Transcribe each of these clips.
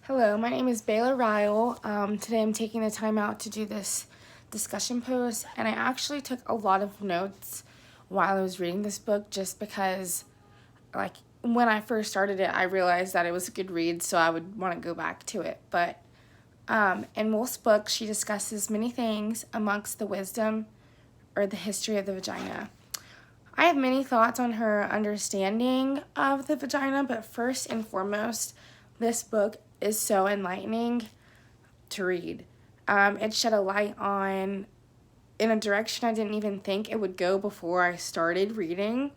Hello, my name is Bayla Ryle. Today I'm taking the time out to do this discussion post, and I actually took a lot of notes while I was reading this book just because, when I first started it, I realized that it was a good read, so I would want to go back to it. But in Wolf's book, she discusses many things amongst the wisdom or the history of the vagina. I have many thoughts on her understanding of the vagina, but first and foremost, this book is so enlightening to read. It shed a light on in a direction I didn't even think it would go before I started reading.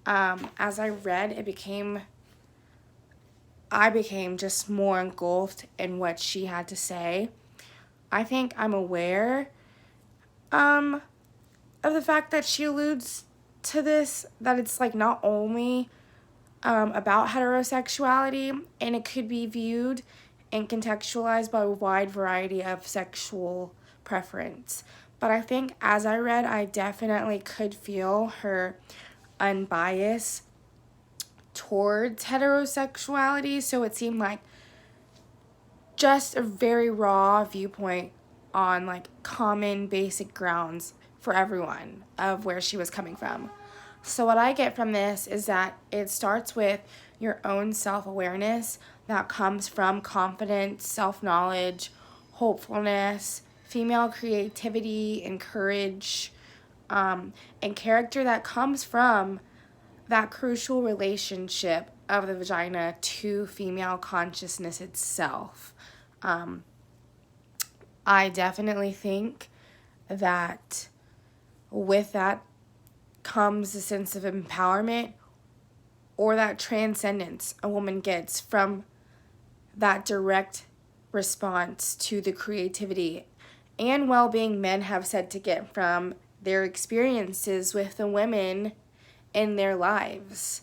As I read, I became just more engulfed in what she had to say. I think I'm aware of the fact that she alludes to this, that it's not only about heterosexuality, and it could be viewed and contextualized by a wide variety of sexual preference. But I think as I read, I definitely could feel her unbiased towards heterosexuality, so it seemed like just a very raw viewpoint on common basic grounds for everyone of where she was coming from. So what I get from this is that it starts with your own self-awareness that comes from confidence, self-knowledge, hopefulness, female creativity, and courage, and character that comes from that crucial relationship of the vagina to female consciousness itself. I definitely think that with that comes a sense of empowerment or that transcendence a woman gets from that direct response to the creativity and well-being men have said to get from their experiences with the women in their lives.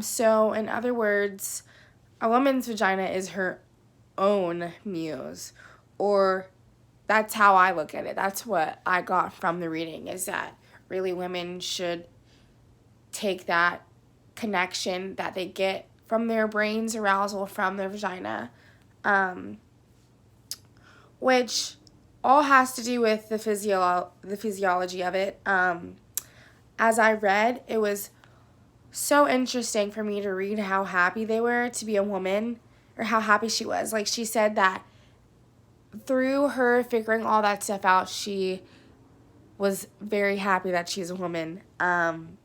So in other words, a woman's vagina is her own muse, or that's how I look at it. That's what I got from the reading, is that really women should take that connection that they get from their brain's arousal from their vagina, which all has to do with the physiology of it. As I read, it was so interesting for me to read how happy they were to be a woman, or how happy she was. Like, she said that through her figuring all that stuff out, she was very happy that she's a woman. And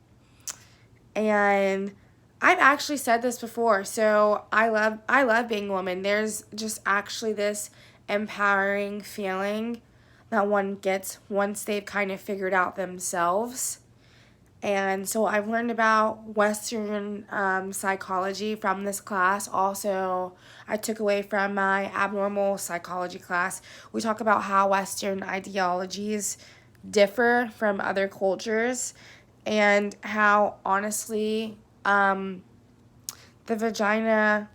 I've actually said this before, so I love being a woman. There's just actually this empowering feeling that one gets once they've kind of figured out themselves. And so I've learned about Western psychology from this class. Also, I took away from my abnormal psychology class. We talk about how Western ideologies differ from other cultures and how, honestly, the vagina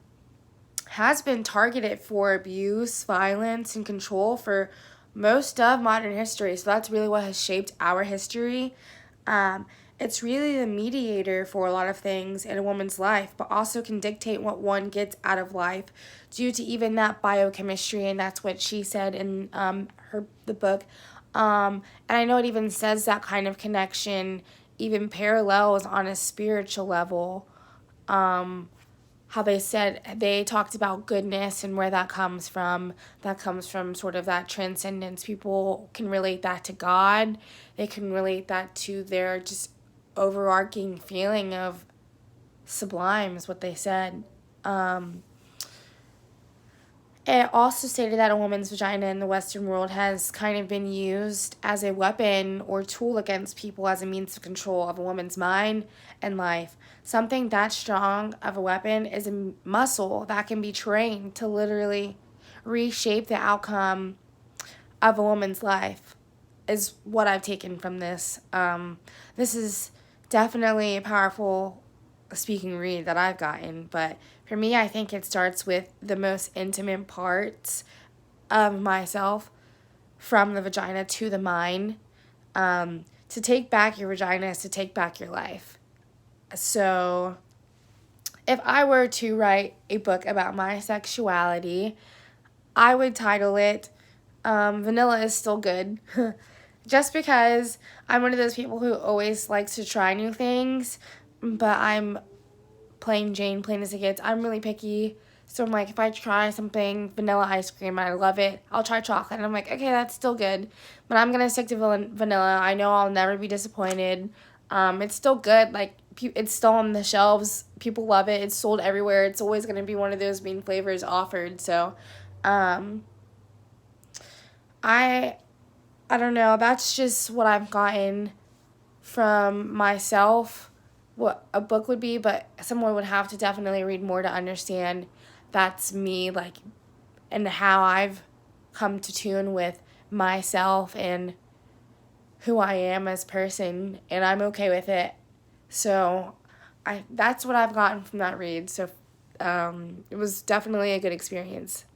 has been targeted for abuse, violence, and control for most of modern history. So that's really what has shaped our history. It's really the mediator for a lot of things in a woman's life, but also can dictate what one gets out of life due to even that biochemistry, and that's what she said in the book. And I know it even says that kind of connection even parallels on a spiritual level. How they talked about goodness and where that comes from. That comes from sort of that transcendence. People can relate that to God. They can relate that to their just overarching feeling of sublime, is what they said. It also stated that a woman's vagina in the Western world has kind of been used as a weapon or tool against people as a means of control of a woman's mind and life. Something that strong of a weapon is a muscle that can be trained to literally reshape the outcome of a woman's life, is what I've taken from this. This is definitely a powerful speaking read that I've gotten, but for me, I think it starts with the most intimate parts of myself, from the vagina to the mind. To take back your vagina is to take back your life. So if I were to write a book about my sexuality, I would title it Vanilla is Still Good. Just because I'm one of those people who always likes to try new things, but I'm plain Jane, plain as it gets. I'm really picky. So I'm like, if I try something, vanilla ice cream, I love it. I'll try chocolate. And I'm like, okay, that's still good. But I'm going to stick to vanilla. I know I'll never be disappointed. It's still good. Like, it's still on the shelves. People love it. It's sold everywhere. It's always going to be one of those main flavors offered. So, I don't know. That's just what I've gotten from myself, what a book would be, but someone would have to definitely read more to understand that's me, like, and how I've come to tune with myself and who I am as a person, and I'm okay with it. So that's what I've gotten from that read. So it was definitely a good experience.